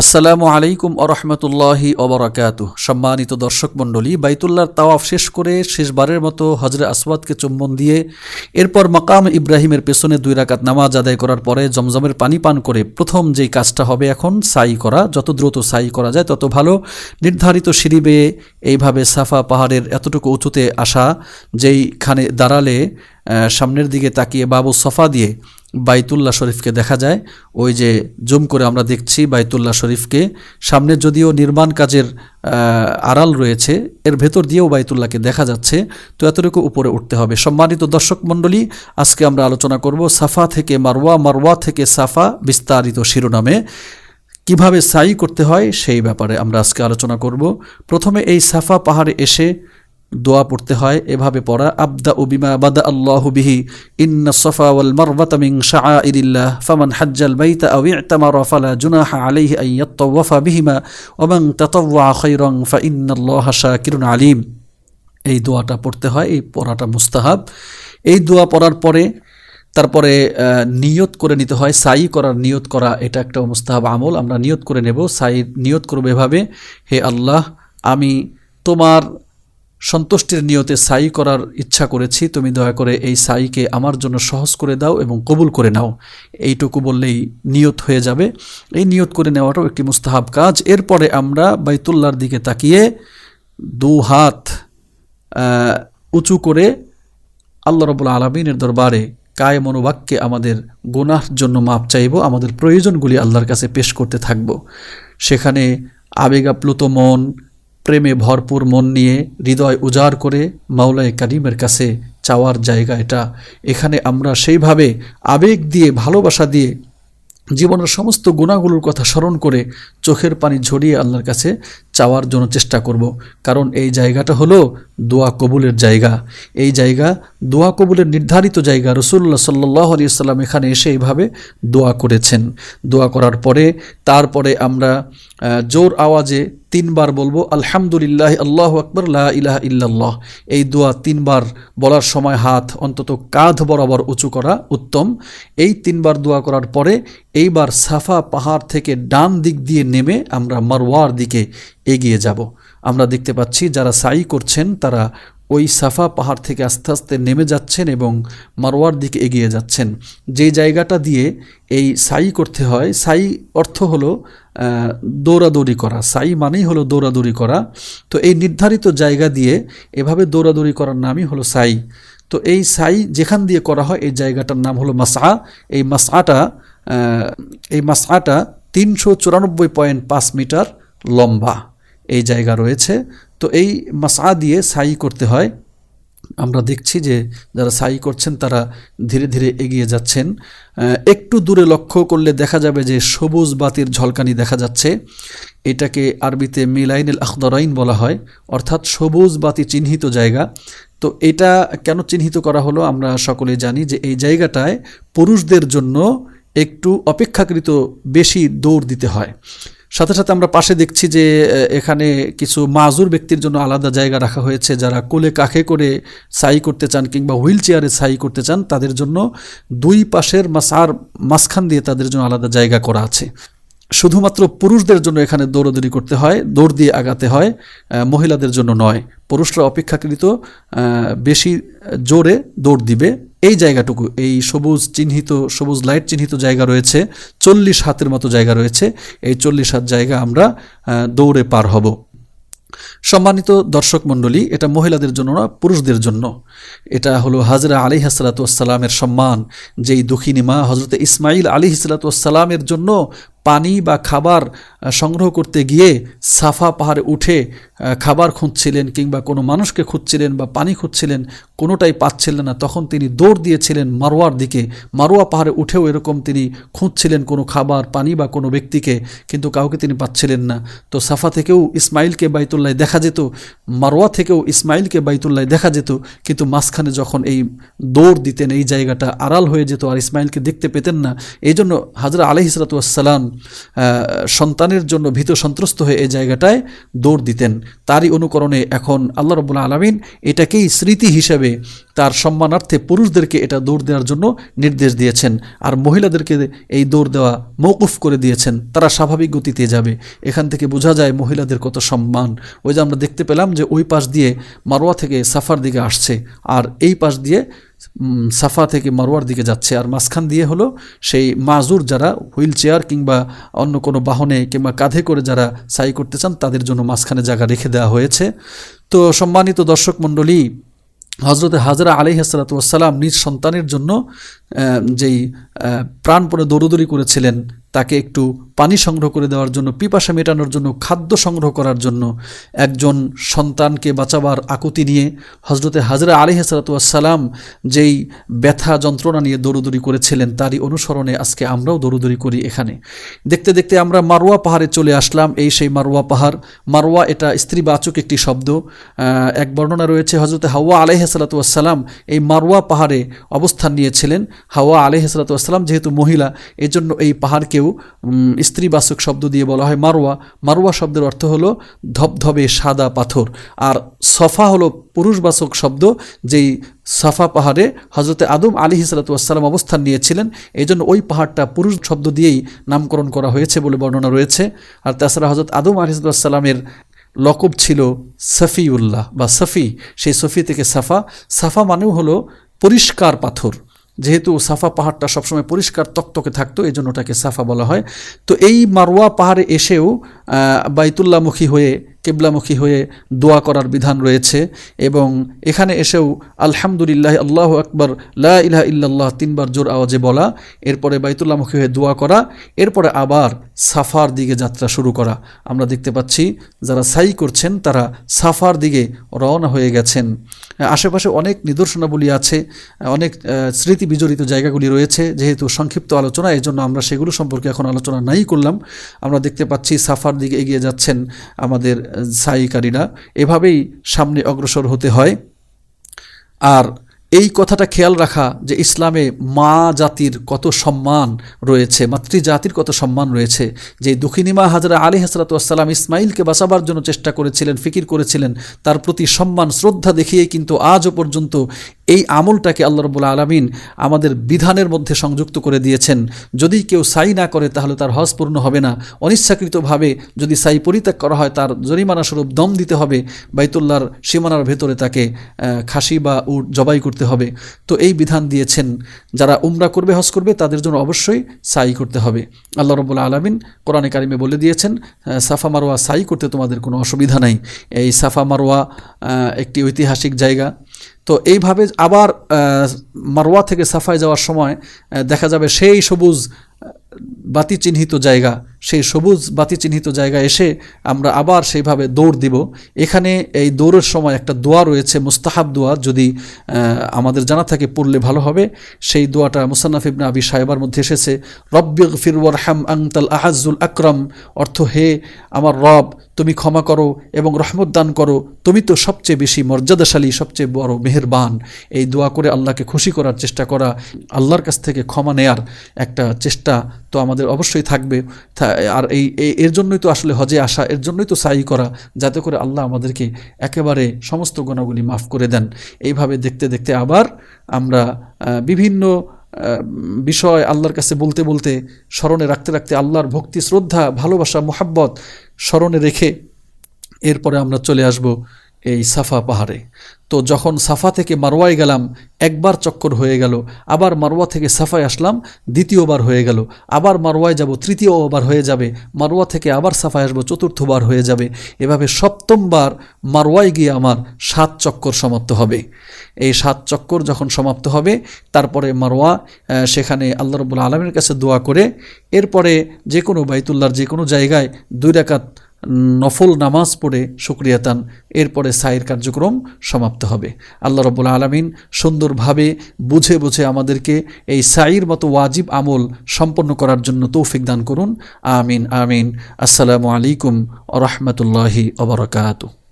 আসসালামু আলাইকুম আরহামতুল্লাহি ওবারাকাতুহু। সম্মানিত দর্শক মণ্ডলী, বাইতুল্লাহর তাওয়াফ শেষ করে শেষবারের মতো হজরে আসওয়াদকে চুম্বন দিয়ে এরপর মাকাম ইব্রাহিমের পেছনে 2 রাকাত নামাজ আদায় করার পরে জমজমের পানি পান করে প্রথম যেই কাজটা হবে এখন সাই করা। যত দ্রুত সাই করা যায় তত ভালো। নির্ধারিত সিঁড়ি বেয়ে এইভাবে সাফা পাহাড়ের এতটুকু উঁচুতে আসা, যেইখানে দাঁড়ালে সামনের দিকে তাকিয়ে বাবু সফা দিয়ে বাইতুল্লাহ শরীফকে দেখা যায়। ওই যে জুম করে আমরা দেখছি বাইতুল্লাহ শরীফকে, সামনে যদিও নির্মাণ কাজের আড়াল রয়েছে, এর ভেতর দিয়েও বাইতুল্লাহকে দেখা যাচ্ছে। তো এতটুকু উপরে উঠতে হবে। সম্মানিত দর্শক মণ্ডলী, আজকে আমরা আলোচনা করব সাফা থেকে মারওয়া, মারওয়া থেকে সাফা বিস্তারিত শিরোনামে কিভাবে সাই করতে হয় সেই ব্যাপারে আমরা আজকে আলোচনা করব। প্রথমে এই সাফা পাহাড়ে এসে দোয়া পড়তে হয়। এভাবে পড়া, আবদাউ বিমা বাদা আল্লাহু বিহি, ইন্না সফা ওয়াল মারওয়াতা মিন শাআইরিল্লাহ, ফামান হাজ্জাল বাইতা আও ইতামারা ফালা জুনাহা আলাইহি আন ইয়াতাওয়াফা বিহিমা ওয়া মান তাতাওয়া খায়রান ফা ইন্নাল্লাহা শাকিরুন আলিম। এই দোয়াটা পড়তে হয়, এই পড়াটা মুস্তাহাব। এই দোয়া পড়ার পরে তারপরে নিয়ত করে নিতে হয়। সাই করার নিয়ত করা এটা একটা মুস্তাহাব আমল। আমরা নিয়ত করে নেব, সাই নিয়ত করব এভাবে: হে আল্লাহ, আমি তোমার সন্তুষ্টির নিয়তে সাই করার ইচ্ছা করেছি, তুমি দয়া করে এই সাইকে আমার জন্য সহজ করে দাও এবং কবুল করে নাও। এইটুকু বললেই নিয়ত হয়ে যাবে। এই নিয়ত করে নেওয়াটাও একটি মুস্তাহাব কাজ। এরপরে আমরা বাইতুল্লাহর দিকে তাকিয়ে 2 হাত উঁচু করে আল্লাহ রাব্বুল আলামিনের দরবারে কায় মনোবাক্যে আমাদের গুনাহর জন্য মাপ চাইব, আমাদের প্রয়োজনগুলি আল্লাহর কাছে পেশ করতে থাকব। সেখানে আবেগাপ্লুত মন, প্রেমে ভরপুর মন নিয়ে হৃদয় উজাড় করে মাওলায়ে কারিমের কাছে চাওয়ার জায়গা এটা। এখানে আমরা সেইভাবে আবেগ দিয়ে, ভালোবাসা দিয়ে জীবনের সমস্ত গুনাহগুলোর কথা স্মরণ করে চোখের পানি ঝরিয়ে আল্লাহর কাছে চাওয়ার জন্য চেষ্টা করব। কারণ এই জায়গাটা হলো দোয়া কবুলের জায়গা। এই জায়গা দোয়া কবুলের নির্ধারিত জায়গা। রাসূলুল্লাহ সাল্লাল্লাহু আলাইহি ওয়াসাল্লাম এখানে এসে এইভাবে দোয়া করেছেন। দোয়া করার পরে তারপরে আমরা জোর আওয়াজে 3 বার বলবো আলহামদুলিল্লাহ, আল্লাহু আকবার, লা ইলাহা ইল্লাল্লাহ। এই দোয়া 3 বার বলার সময় হাত অন্তত কাঁধ বরাবর উঁচু করা উত্তম। এই 3 বার দোয়া করার পরে এইবার সাফা পাহাড় থেকে ডান দিক দিয়ে নেমে আমরা মারওয়ার দিকে এগিয়ে যাব। আমরা দেখতে পাচ্ছি যারা সাই করছেন তারা ওই সাফা পাহাড় থেকে আস্তে আস্তে নেমে যাচ্ছেন এবং মারওয়ার দিকে এগিয়ে যাচ্ছেন। যে জায়গাটা দিয়ে এই সাই করতে হয়, সাই অর্থ হলো দৌড়াদৌড়ি করা। সাই মানেই হলো দৌড়াদৌড়ি করা। তো এই নির্ধারিত জায়গা দিয়ে এভাবে দৌড়াদৌড়ি করার নামই হলো সাই। তো এই সাই যেখান দিয়ে করা হয় এই জায়গাটার নাম হলো মাসআ। এই মাসআটা 394.5 মিটার লম্বা এই জায়গা রয়েছে। তো এই মাসআ দিয়ে সাই করতে হয়। আমরা দেখছি যে যারা সাই করছেন তারা ধীরে ধীরে এগিয়ে যাচ্ছেন। একটু দূরে লক্ষ্য করলে দেখা যাবে যে সবুজ বাতির ঝলকানি দেখা যাচ্ছে। এটাকে আরবিতে মিলাইনুল আখদারাইন বলা হয়, অর্থাৎ সবুজ বাতি চিহ্নিত জায়গা। তো এটা কেন চিহ্নিত করা হলো আমরা সকলে জানি যে এই জায়গাটায় পুরুষদের জন্য একটু অপেক্ষাকৃত বেশি দৌড় দিতে হয়। সাথে সাথে আমরা পাশে দেখছি যে এখানে কিছু মাজুর ব্যক্তির জন্য আলাদা জায়গা রাখা হয়েছে। যারা কোলে কাখে করে সাই করতে চান কিংবা হুইল চেয়ারে সাই করতে চান তাদের জন্য 2 পাশের মাসার মাঝখান দিয়ে তাদের জন্য আলাদা জায়গা করা আছে। শুধুমাত্র পুরুষদের জন্য এখানে দৌড়াদৌড়ি করতে হয়, দৌড় দিয়ে আগাতে হয়, মহিলাদের জন্য নয়। পুরুষরা অপেক্ষাকৃত বেশি জোরে দৌড় দিবে। এই জায়গাটুকু, এই সবুজ লাইট চিহ্নিত জায়গা রয়েছে, 40 হাতের মতো জায়গা রয়েছে। এই 40 হাত জায়গা আমরা দৌড়ে পার হব। সম্মানিত দর্শক মণ্ডলী, এটা মহিলাদের জন্য না, পুরুষদের জন্য। এটা হলো হাজরা আলাইহিস সালাতু ওয়াস সালামের সম্মান। যেই দুঃখিনী মা হযরত ইসমাঈল আলাইহিস সালাতু ওয়াস সালামের জন্য পানি বা খাবার সংগ্রহ করতে গিয়ে সাফা পাহাড়ে উঠে খাবার খুঁজছিলেন কিংবা কোনো মানুষকে খুঁজছিলেন বা পানি খুঁজছিলেন, কোনোটাই পাচ্ছিলেন না, তখন তিনি দৌড় দিয়েছিলেন মারওয়ার দিকে। মারওয়া পাহাড়ে উঠেও এরকম তিনি খুঁজছিলেন কোনো খাবার, পানি বা কোনো ব্যক্তিকে, কিন্তু কাউকে তিনি পাচ্ছিলেন না। তো সাফা থেকেও ইসমাইলকে বাইতুল্লাহ দেখা যেত, মারওয়া থেকেও ইসমাইলকে বাইতুল্লাহ দেখা যেত, কিন্তু মাঝখানে যখন এই দৌড় দিতেন এই জায়গাটা আড়াল হয়ে যেত আর ইসমাইলকে দেখতে পেতেন না। এই জন্য হাজরা আলাইহিস সালাতু ওয়াস সালাম সন্তানের জন্য ভীত সন্ত্রস্ত হয়ে এই জায়গাটায় দৌড় দিতেন। তারই অনুকরণে এখন আল্লাহ রাব্বুল আলামিন এটাকেই স্মৃতি হিসেবে তার সম্মানার্থে পুরুষদেরকে এটা দৌড় দেওয়ার জন্য নির্দেশ দিয়েছেন, আর মহিলাদেরকে এই দৌড় দেওয়া মওকুফ করে দিয়েছেন, তারা স্বাভাবিক গতিতে যাবে। এখান থেকে বোঝা যায় মহিলাদের কত সম্মান। ওই যে আমরা দেখতে পেলাম যে ওই পাশ দিয়ে মারওয়া থেকে সাফার দিকে আসছে, আর এই পাশ দিয়ে সাফা থেকে মারওয়ার দিকে যাচ্ছে, আর মাঝখান দিয়ে হলো সেই মাজুর যারা হুইল চেয়ার কিংবা অন্য কোনো বাহনে কিংবা কাঁধে করে যারা সাই করতে চান তাদের জন্য মাঝখানে জায়গা রেখে দেওয়া হয়েছে। তো সম্মানিত দর্শক মণ্ডলী, হজরতে হাজরা আলাইহিস সালাতু ওয়াস সালাম নিজ সন্তানের জন্য যেই প্রাণপণে দৌড়দৌড়ি করেছিলেন, তাকে একটু পানি সংগ্রহ করে দেওয়ার জন্য, পিপাসা মেটানোর জন্য, খাদ্য সংগ্রহ করার জন্য, একজন সন্তানকে বাঁচাবার আকুতি নিয়ে হজরতে হাজরা আলাইহিস সালাতু ওয়াস সালাম যেই ব্যথা যন্ত্রণা নিয়ে দৌড়দৌড়ি করেছিলেন, তারই অনুসরণে আজকে আমরাও দৌড়দৌড়ি করি। এখানে দেখতে দেখতে আমরা মারওয়া পাহাড়ে চলে আসলাম। এই সেই মারওয়া পাহাড়। মারওয়া এটা স্ত্রীবাচক একটি শব্দ। এক বর্ণনা রয়েছে হজরতে হাওয়া আলাইহিস সালাতু ওয়াস সালাম এই মারওয়া পাহাড়ে অবস্থান নিয়েছিলেন। হাওয়া আলাইহিস সালাতু ওয়াস সালাম যেহেতু মহিলা, এজন্য এই পাহাড়কেও স্ত্রীবাচক শব্দ দিয়ে বলা হয় মারওয়া। মারওয়া শব্দের অর্থ হলো ধবধবে সাদা পাথর, আর সফা হলো পুরুষবাচক শব্দ, যেই সাফা পাহাড়ে হজরতে আদম আলাইহিস সালাতু ওয়াস সালাম অবস্থান নিয়েছিলেন। এই জন্য ওই পাহাড়টা পুরুষ শব্দ দিয়েই নামকরণ করা হয়েছে বলে বর্ণনা রয়েছে। আর তাছাড়া হজরত আদম আলাইহিস সালামের লকব ছিল সফিউল্লাহ বা সফি, সেই সফি থেকে সাফা। সাফা মানেও হলো পরিষ্কার পাথর। যেহেতু সাফা পাহাড়টা সবসময় পরিষ্কার তকতকে থাকতো, এই জন্য ওটাকে সাফা বলা হয়। তো এই মারওয়া পাহাড়ে এসেও বাইতুল্লাহমুখী হয়ে, কিবলামুখী হয়ে দোয়া করার বিধান রয়েছে, এবং এখানে এসেও আলহামদুলিল্লাহ, আল্লাহু আকবার, লা ইলাহা ইল্লাল্লাহ 3 বার জোর আওয়াজে বলা, এরপরে বাইতুল্লাহমুখী হয়ে দোয়া করা, এরপরে আবার সাফার দিকে যাত্রা শুরু করা। আমরা দেখতে পাচ্ছি যারা সাই করছেন তারা সাফার দিকে রওনা হয়ে গেছেন। আশেপাশে অনেক নিদর্শনাবলী আছে, অনেক স্মৃতি বিজড়িত জায়গাগুলি রয়েছে। যেহেতু সংক্ষিপ্ত আলোচনা, এই জন্য আমরা সেগুলো সম্পর্কে এখন আলোচনা নাই করলাম। আমরা দেখতে পাচ্ছি সাফার দিকে এগিয়ে যাচ্ছেন আমাদের সাইকারীরা। এভাবেই সামনে অগ্রসর হতে হয়। আর এই কথাটা খেয়াল রাখা যে ইসলামে মা জাতির কত সম্মান রয়েছে, মাতৃজাতির কত সম্মান রয়েছে। যে দক্ষিণী মা হাজরা আলাইহিস সালাতু ওয়াস সালাম ইসমাইলকে বাঁচাবার জন্য চেষ্টা করেছিলেন, ফিকির করেছিলেন, তার প্রতি সম্মান শ্রদ্ধা দেখিয়েই কিন্তু আজও পর্যন্ত এই আমলটাকে আল্লাহ রাব্বুল আলামিন আমাদের বিধানের মধ্যে সংযুক্ত করে দিয়েছেন। যদি কেউ সাই না করে তাহলে তার হজ পূর্ণ হবে না। অনিচ্ছাকৃতভাবে যদি সাই পরিত্যাগ করা হয় তার জরিমানা স্বরূপ দম দিতে হবে, বাইতুল্লাহর সীমানার ভেতরে তাকে খাসি বা উট জবাই করতে হবে। তো এই বিধান দিয়েছেন, যারা উমরা করবে, হজ করবে, তাদের জন্য অবশ্যই সাই করতে হবে। আল্লাহ রাব্বুল আলামিন কোরআনে কারিমে বলে দিয়েছেন, সাফা মারওয়া সাই করতে তোমাদের কোনো অসুবিধা নাই। এই সাফা মারওয়া একটি ঐতিহাসিক জায়গা। তো এইভাবে আবার মারওয়া থেকে সাফায় যাওয়ার সময় দেখা যাবে সেই সবুজ বাতি চিহ্নিত জায়গা, সেই সবুজ বাতি চিহ্নিত জায়গা এসে আমরা আবার সেইভাবে দৌড় দিব। এখানে এই দৌড়ের সময় একটা দোয়া রয়েছে, মুস্তাহাব দোয়া, যদি আমাদের জানা থাকে পড়লে ভালো হবে। সেই দোয়াটা মুসান্নাফ ইবনে আবি শায়বার মধ্যে এসেছে, রব্বিগফির ওয়ারহাম আনতাল আহাজ্জুল আকরাম। অর্থ, হে আমার রব, তুমি ক্ষমা করো এবং রহমত দান করো, তুমি তো সবচেয়ে বেশি মর্যাদাশালী, সবচেয়ে বড় মেহেরবান। এই দোয়া করে আল্লাহকে খুশি করার চেষ্টা করা, আল্লাহর কাছ থেকে ক্ষমা নেয়ার একটা চেষ্টা তো আমাদের অবশ্যই থাকবে। আর এর জন্যই তো আসলে হজে আসা, এর জন্যই তো সাই করা, যাতে করে আল্লাহ আমাদেরকে একেবারে সমস্ত গুনাহগুলি মাফ করে দেন। এইভাবে দেখতে দেখতে আবার আমরা বিভিন্ন বিষয় আল্লাহর কাছে বলতে বলতে, স্মরণে রাখতে রাখতে, আল্লাহর ভক্তি, শ্রদ্ধা, ভালোবাসা, মোহাব্বত স্মরণে রেখে এরপরে আমরা চলে আসব এই সাফা পাহাড়ে। তো যখন সাফা থেকে মারওয়ায় গেলাম, একবার চক্কর হয়ে গেল, আবার মারওয়া থেকে সাফায় আসলাম, দ্বিতীয়বার হয়ে গেল, আবার মারওয়ায় যাব, তৃতীয়বার হয়ে যাবে, মারওয়া থেকে আবার সাফায় আসবো, চতুর্থবার হয়ে যাবে। এভাবে সপ্তমবার মারওয়ায় গিয়ে আমার 7 চক্কর সমাপ্ত হবে। এই 7 চক্কর যখন সমাপ্ত হবে, তারপরে মারওয়া, সেখানে আল্লাহ রাব্বুল আলামিনের কাছে দোয়া করে, এরপরে যে কোনো বাইতুল্লাহর যে কোনো জায়গায় 2 রাকাত নফল নামাজ পড়ে শুকরিয়াতান, এরপরে সাইর কার্যক্রম সমাপ্ত হবে। আল্লাহ রাব্বুল আলামিন সুন্দরভাবে বুঝে বুঝে আমাদেরকে এই সাইর মতো ওয়াজিব আমল সম্পন্ন করার জন্য তৌফিক দান করুন। আমিন আমিন। আসসালামু আলাইকুম ওয়া রাহমাতুল্লাহি ওয়া বারাকাতুহু।